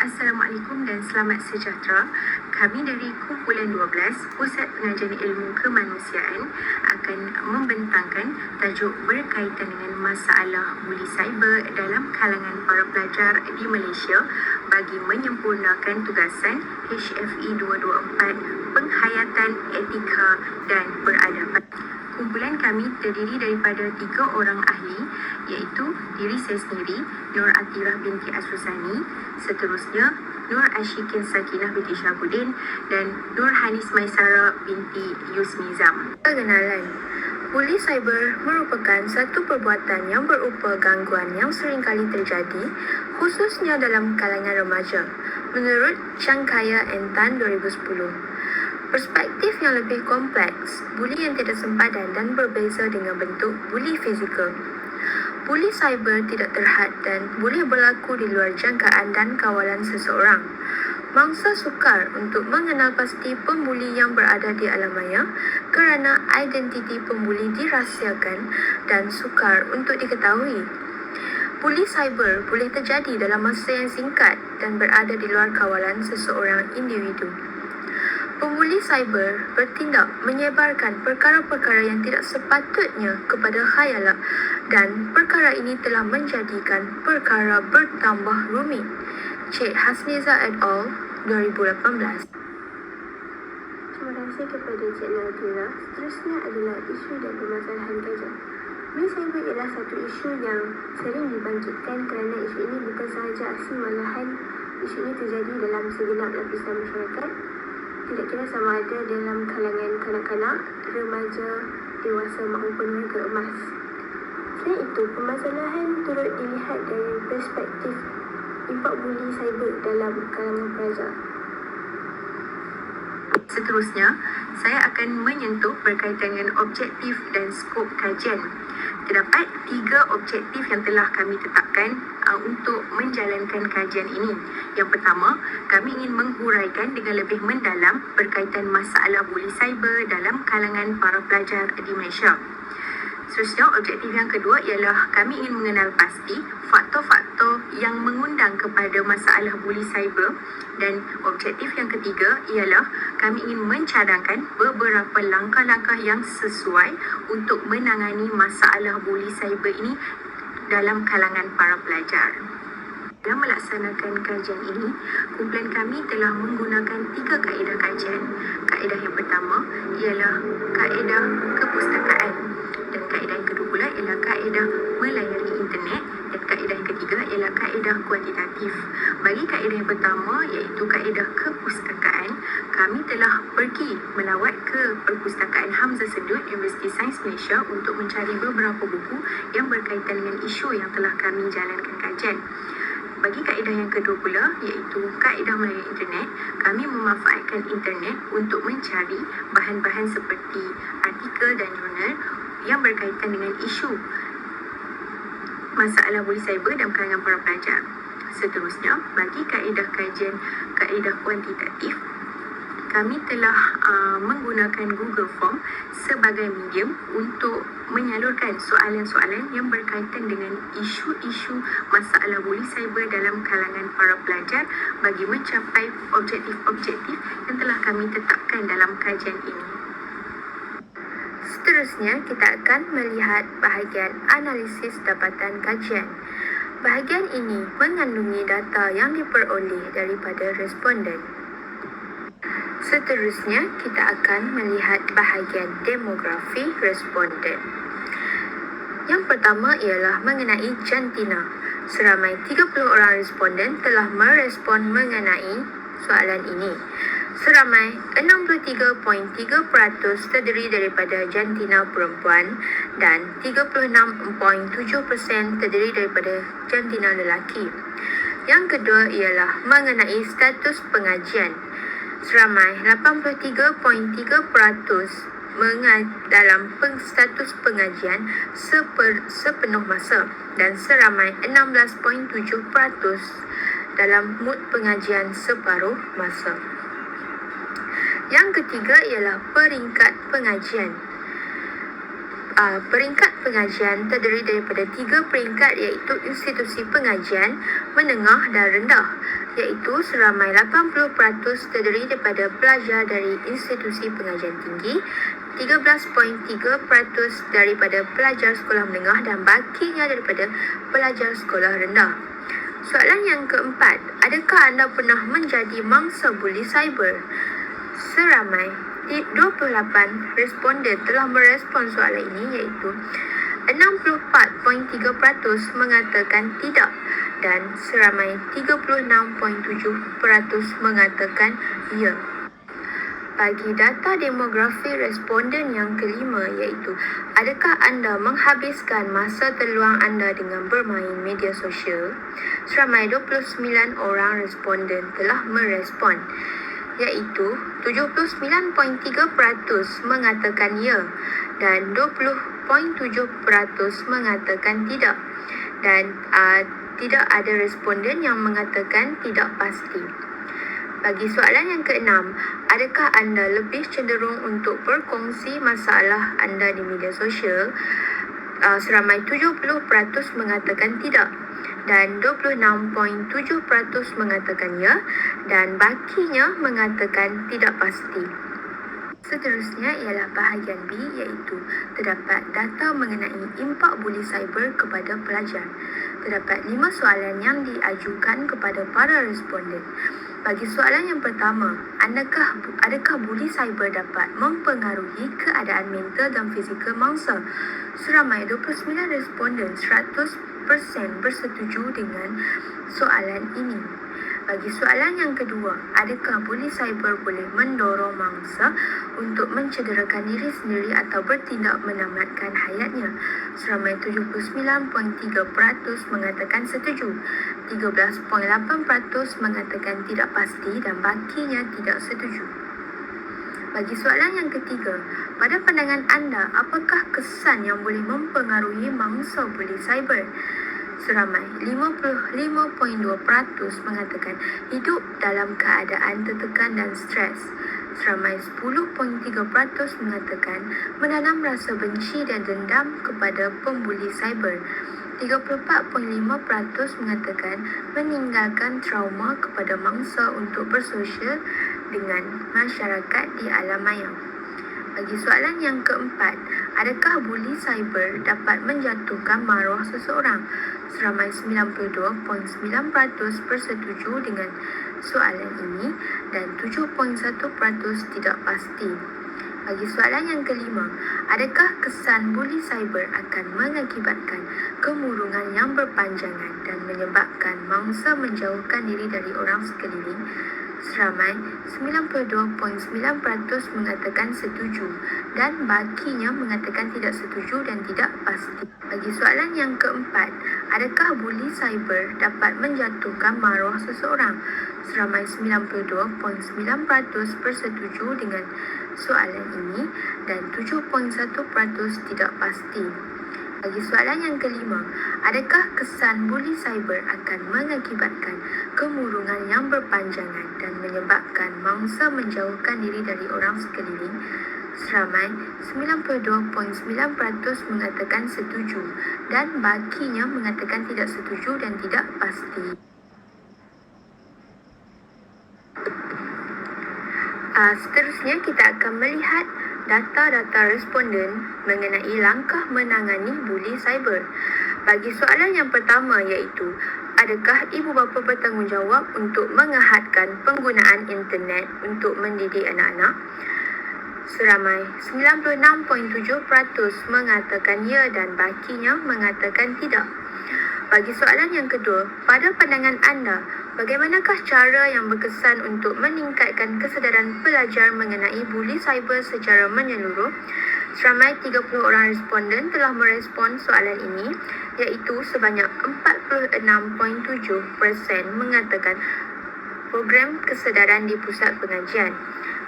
Assalamualaikum dan selamat sejahtera. Kami dari Kumpulan 12, Pusat Pengajian Ilmu Kemanusiaan akan membentangkan tajuk berkaitan dengan masalah buli cyber dalam kalangan para pelajar di Malaysia bagi menyempurnakan tugasan HFE 224 Penghayatan Etika dan Peradaban. Kumpulan kami terdiri daripada 3 orang ahli, iaitu diri saya sendiri, Nur Atirah binti Asusani, seterusnya Nur Ashikin Sakinah binti Syabuddin dan Nur Hanis Maisara binti Yusnizam. Pengenalan. Buli cyber merupakan satu perbuatan yang berupa gangguan yang seringkali terjadi, khususnya dalam kalangan remaja, menurut Cangkaya and Tan 2010. Perspektif yang lebih kompleks, buli yang tidak sempadan dan berbeza dengan bentuk buli fizikal. Buli cyber tidak terhad dan boleh berlaku di luar jangkaan dan kawalan seseorang. Mangsa sukar untuk mengenal pasti pembuli yang berada di alam maya kerana identiti pembuli dirahsiakan dan sukar untuk diketahui. Buli cyber boleh terjadi dalam masa yang singkat dan berada di luar kawalan seseorang individu. Pembuli cyber bertindak menyebarkan perkara-perkara yang tidak sepatutnya kepada khayalan dan perkara ini telah menjadikan perkara bertambah rumit. Cik Hasniza et al. 2018. Terima kasih kepada Cik Nadira. Seterusnya adalah isu dan permasalahan kajian. Buli cyber ialah satu isu yang sering dibangkitkan kerana isu ini bukan sahaja asli, malahan isu ini terjadi dalam segenap lapisan masyarakat. Tidak kira sama ada dalam kalangan kanak-kanak, remaja, dewasa maupun warga emas. Selain itu, permasalahan turut dilihat dari perspektif impak buli cyber dalam kalangan pelajar. Seterusnya, saya akan menyentuh berkaitan dengan objektif dan skop kajian. Terdapat 3 objektif yang telah kami tetapkan untuk menjalankan kajian ini. Yang pertama, kami ingin menghuraikan dengan lebih mendalam berkaitan masalah buli cyber dalam kalangan para pelajar di Malaysia. Seterusnya, objektif yang kedua ialah kami ingin mengenal pasti faktor-faktor yang mengundang kepada masalah buli cyber, dan objektif yang ketiga ialah kami ingin mencadangkan beberapa langkah-langkah yang sesuai untuk menangani masalah buli cyber ini dalam kalangan para pelajar. Dalam melaksanakan kajian ini, kumpulan kami telah menggunakan 3 kaedah kajian. Kaedah yang pertama ialah kaedah kepustakaan, dan kaedah yang kedua pula ialah kaedah melayari internet, dan kaedah yang ketiga ialah kaedah kuantitatif. Bagi kaedah yang pertama, iaitu kaedah kepustakaan, kami telah pergi melawat ke Perpustakaan Hamzah Sedut Universiti Sains Malaysia untuk mencari beberapa buku yang berkaitan dengan isu yang telah kami jalankan kajian. Bagi kaedah yang kedua pula, iaitu kaedah melalui internet, kami memanfaatkan internet untuk mencari bahan-bahan seperti artikel dan jurnal yang berkaitan dengan isu masalah buli cyber dalam kalangan para pelajar. Seterusnya, bagi kaedah kajian kaedah kuantitatif, kami telah menggunakan Google Form sebagai medium untuk menyalurkan soalan-soalan yang berkaitan dengan isu-isu masalah buli cyber dalam kalangan para pelajar bagi mencapai objektif-objektif yang telah kami tetapkan dalam kajian ini. Seterusnya, kita akan melihat bahagian analisis dapatan kajian. Bahagian ini mengandungi data yang diperoleh daripada responden. Seterusnya, kita akan melihat bahagian demografi responden. Yang pertama ialah mengenai jantina. Seramai 30 orang responden telah merespon mengenai soalan ini. Seramai 63.3% terdiri daripada jantina perempuan dan 36.7% terdiri daripada jantina lelaki. Yang kedua ialah mengenai status pengajian. Seramai 83.3% dalam status pengajian sepenuh masa dan seramai 16.7% dalam mood pengajian separuh masa. Yang ketiga ialah peringkat pengajian. Peringkat pengajian terdiri daripada 3 peringkat, iaitu institusi pengajian, menengah dan rendah. iaitu seramai 80% terdiri daripada pelajar dari institusi pengajian tinggi, 13.3% daripada pelajar sekolah menengah dan bakinya daripada pelajar sekolah rendah. Soalan yang keempat, adakah anda pernah menjadi mangsa buli cyber? Seramai 28 responden telah merespon soalan ini, iaitu 64.3% mengatakan tidak dan seramai 36.7% mengatakan ya. Bagi data demografi responden yang kelima, iaitu adakah anda menghabiskan masa terluang anda dengan bermain media sosial? Seramai 29 orang responden telah merespon, iaitu 79.3% mengatakan ya dan 20.7% mengatakan tidak, dan tidak ada responden yang mengatakan tidak pasti. Bagi soalan yang keenam, adakah anda lebih cenderung untuk berkongsi masalah anda di media sosial? Seramai 70% mengatakan tidak dan 26.7% mengatakan ya dan bakinya mengatakan tidak pasti. Seterusnya ialah bahagian B, iaitu terdapat data mengenai impak buli cyber kepada pelajar. Terdapat 5 soalan yang diajukan kepada para responden. Bagi soalan yang pertama, adakah buli cyber dapat mempengaruhi keadaan mental dan fizikal mangsa? Seramai 29 responden 100% bersetuju dengan soalan ini. Bagi soalan yang kedua, adakah buli cyber boleh mendorong mangsa untuk mencederakan diri sendiri atau bertindak menamatkan hayatnya? Seramai 79.3% mengatakan setuju, 13.8% mengatakan tidak pasti dan bakinya tidak setuju. Bagi soalan yang ketiga, pada pandangan anda, apakah kesan yang boleh mempengaruhi mangsa buli cyber? Seramai 55.2% mengatakan hidup dalam keadaan tertekan dan stres. Seramai 10.3% mengatakan menanam rasa benci dan dendam kepada pembuli cyber. 34.5% mengatakan meninggalkan trauma kepada mangsa untuk bersosial dengan masyarakat di alam maya. Bagi soalan yang keempat, adakah buli cyber dapat menjatuhkan maruah seseorang? Seramai 92.9% bersetuju dengan soalan ini dan 7.1% tidak pasti. Bagi soalan yang kelima, adakah kesan buli cyber akan mengakibatkan kemurungan yang berpanjangan dan menyebabkan mangsa menjauhkan diri dari orang sekeliling? Seramai 92.9% mengatakan setuju dan bakinya mengatakan tidak setuju dan tidak pasti. Bagi soalan yang keempat, adakah buli cyber dapat menjatuhkan maruah seseorang? Seramai 92.9% bersetuju dengan soalan ini dan 7.1% tidak pasti. Bagi soalan yang kelima, adakah kesan buli cyber akan mengakibatkan kemurungan yang berpanjangan dan menyebabkan mangsa menjauhkan diri dari orang sekeliling? Seramai 92.9% mengatakan setuju dan bakinya mengatakan tidak setuju dan tidak pasti. Seterusnya kita akan melihat data-data responden mengenai langkah menangani buli cyber. Bagi soalan yang pertama, iaitu adakah ibu bapa bertanggungjawab untuk mengahadkan penggunaan internet untuk mendidik anak-anak? Seramai 96.7% mengatakan ya dan bakinya mengatakan tidak. Bagi soalan yang kedua, pada pandangan anda, bagaimanakah cara yang berkesan untuk meningkatkan kesedaran pelajar mengenai buli cyber secara menyeluruh? Seramai 30 orang responden telah merespon soalan ini, iaitu sebanyak 46.7% mengatakan program kesedaran di pusat pengajian,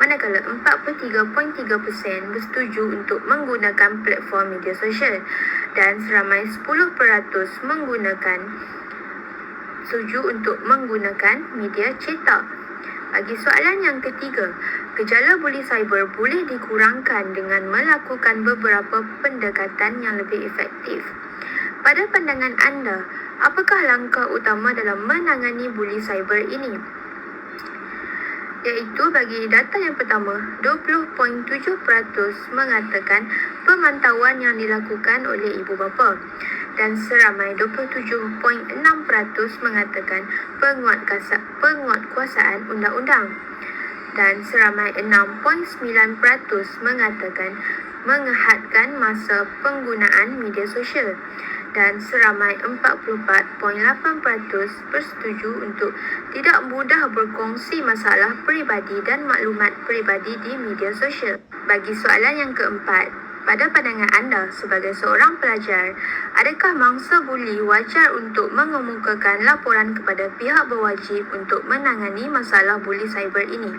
manakala 43.3% bersetuju untuk menggunakan platform media sosial dan seramai 10% setuju untuk menggunakan media cetak. Bagi soalan yang ketiga, gejala buli cyber boleh dikurangkan dengan melakukan beberapa pendekatan yang lebih efektif. Pada pandangan anda, Apakah langkah utama dalam menangani buli cyber ini? Iaitu bagi data yang pertama, 20.7% mengatakan pemantauan yang dilakukan oleh ibu bapa dan seramai 27.6% mengatakan penguatkuasaan undang-undang dan seramai 6.9% mengatakan menghadkan masa penggunaan media sosial dan seramai 44.8% bersetuju untuk tidak mudah berkongsi masalah peribadi dan maklumat peribadi di media sosial. Bagi soalan yang keempat, pada pandangan anda sebagai seorang pelajar, adakah mangsa buli wajar untuk mengemukakan laporan kepada pihak berwajib untuk menangani masalah buli cyber ini?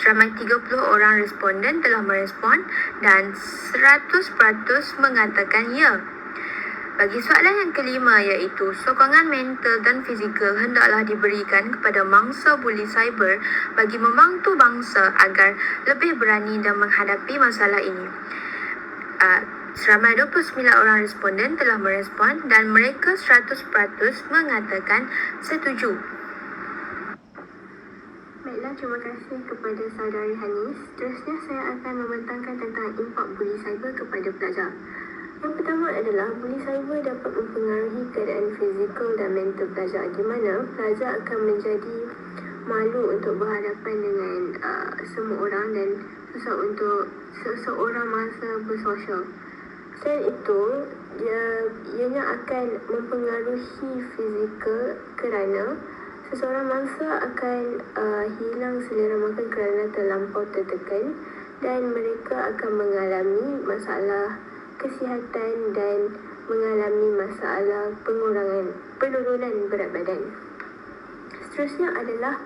Seramai 30 orang responden telah merespon dan 100% mengatakan ya. Bagi soalan yang kelima iaitu sokongan mental dan fizikal hendaklah diberikan kepada mangsa buli cyber bagi membantu bangsa agar lebih berani dan menghadapi masalah ini. Seramai 29 orang responden telah merespon dan mereka 100% mengatakan setuju. Baiklah, terima kasih kepada saudari Hanis. Seterusnya saya akan membentangkan tentang impak buli cyber kepada pelajar. Yang pertama adalah buli cyber dapat mempengaruhi keadaan fizikal dan mental pelajar, di mana pelajar akan menjadi malu untuk berhadapan dengan semua orang dan susah untuk seseorang masa bersosial. Selain itu, ianya akan mempengaruhi fizikal kerana seseorang mangsa akan hilang selera makan kerana terlampau tertekan dan mereka akan mengalami masalah kesihatan dan mengalami masalah penurunan berat badan. Seterusnya adalah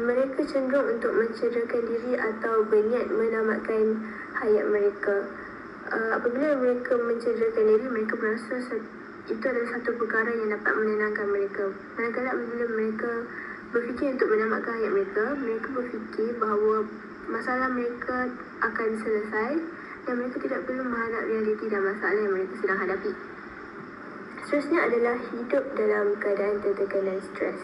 mereka cenderung untuk mencederakan diri atau berniat menamatkan hayat mereka. Apabila mereka mencederakan diri, mereka merasa itu adalah satu perkara yang dapat menenangkan mereka. Manakala apabila mereka berfikir untuk menamatkan hayat mereka, mereka berfikir bahawa masalah mereka akan selesai dan mereka tidak perlu menghadap realiti dan masalah yang mereka sedang hadapi. Seterusnya adalah hidup dalam keadaan tertekan dan stres.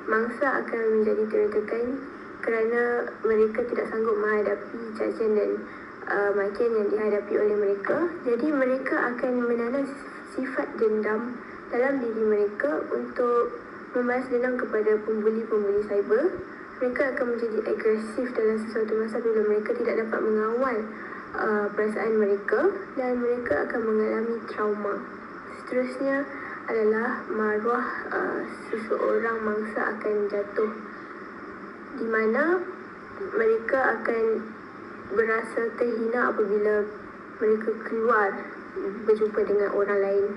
Mangsa akan menjadi tertekan kerana mereka tidak sanggup menghadapi cacian dan makian yang dihadapi oleh mereka. Jadi mereka akan menanam sifat dendam dalam diri mereka untuk membalas dendam kepada pembuli-pembuli cyber. Mereka akan menjadi agresif dalam sesuatu masa bila mereka tidak dapat mengawal perasaan mereka dan mereka akan mengalami trauma. Seterusnya adalah maruah seseorang mangsa akan jatuh, di mana mereka akan berasa terhina apabila mereka keluar berjumpa dengan orang lain.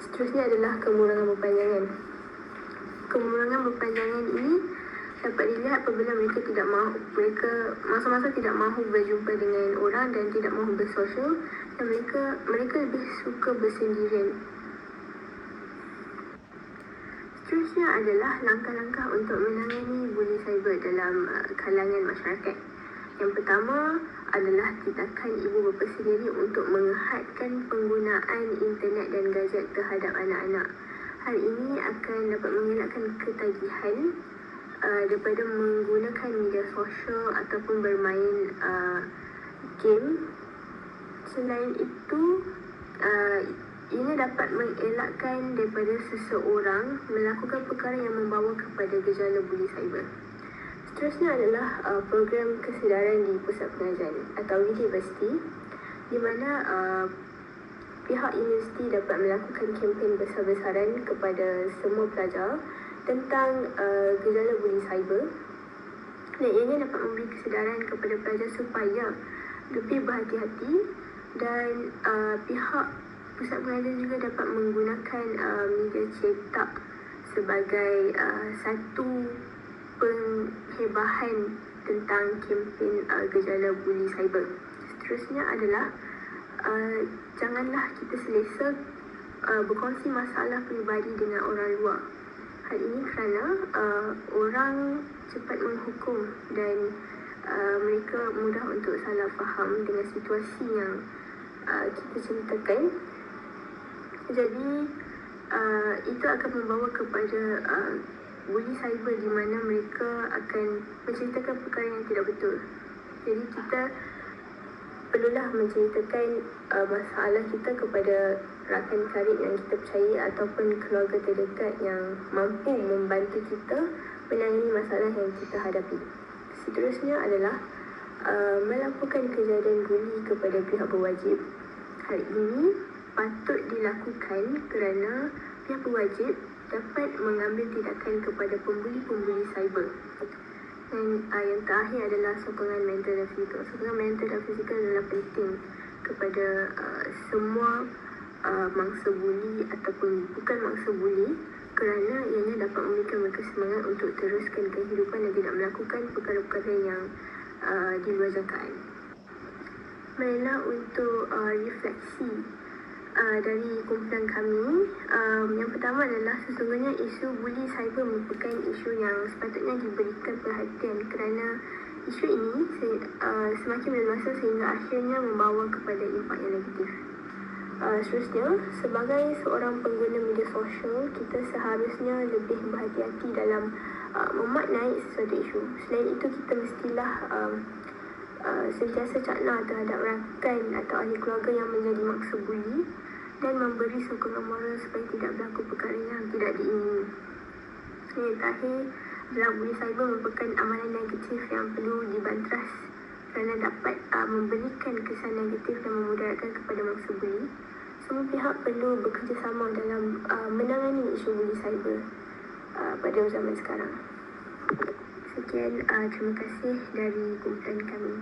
Seterusnya adalah kemurangan berpanjangan. Kemurangan berpanjangan ini dapat dilihat apabila mereka masa-masa tidak mahu berjumpa dengan orang dan tidak mahu bersosial dan mereka lebih suka bersendirian. Seterusnya adalah langkah-langkah untuk menangani buli cyber dalam kalangan masyarakat. Yang pertama adalah tindakan ibu bapa sendiri untuk menghadkan penggunaan internet dan gadget terhadap anak-anak. Hal ini akan dapat mengelakkan ketagihan daripada menggunakan media sosial ataupun bermain game. Selain itu, ia dapat mengelakkan daripada seseorang melakukan perkara yang membawa kepada gejala buli cyber. Seterusnya adalah program kesedaran di pusat pengajian atau universiti, di mana pihak universiti dapat melakukan kempen besar-besaran kepada semua pelajar tentang gejala buli cyber, dan ianya dapat memberi kesedaran kepada pelajar supaya lebih berhati-hati dan pihak pusat pengajian juga dapat menggunakan media cetak sebagai satu penghebahan tentang kempen gejala buli cyber. Seterusnya adalah janganlah kita selesa berkongsi masalah peribadi dengan orang luar. Hal ini kerana orang cepat menghukum dan mereka mudah untuk salah faham dengan situasi yang kita ceritakan. Jadi itu akan membawa kepada bully cyber di mana mereka akan menceritakan perkara yang tidak betul. Jadi kita perlulah menceritakan masalah kita kepada rakan karib yang kita percayai ataupun keluarga terdekat yang mampu membantu kita menangani masalah yang kita hadapi. Seterusnya adalah melaporkan kejadian bully kepada pihak berwajib. Hal ini patut dilakukan kerana pihak berwajib dapat mengambil tindakan kepada pembuli-pembuli cyber. Dan yang terakhir adalah sokongan mental dan fizikal. Sokongan mental dan fizikal adalah penting kepada semua mangsa buli ataupun bukan mangsa buli, kerana ianya dapat memberikan mereka semangat untuk teruskan kehidupan dan tidak melakukan perkara-perkara yang di luar jangkaan. Marilah untuk refleksi dari kumpulan kami. Yang pertama adalah sesungguhnya isu buli cyber merupakan isu yang sepatutnya diberikan perhatian kerana isu ini semakin bermasa sehingga akhirnya membawa kepada impak yang negatif. Seterusnya, sebagai seorang pengguna media sosial, kita seharusnya lebih berhati-hati dalam memaknai sesuatu isu. Selain itu, kita mestilah sentiasa cakna terhadap rakan atau ahli keluarga yang menjadi maksa buli dan memberi sokongan moral supaya tidak berlaku perkara yang tidak diingini. Yang terakhir adalah buli cyber merupakan amalan negatif yang perlu dibanteras kerana dapat memberikan kesan negatif dan memudaratkan kepada mangsa buli. Semua pihak perlu bekerjasama dalam menangani isu buli cyber pada zaman sekarang. Sekian, terima kasih dari kumpulan kami.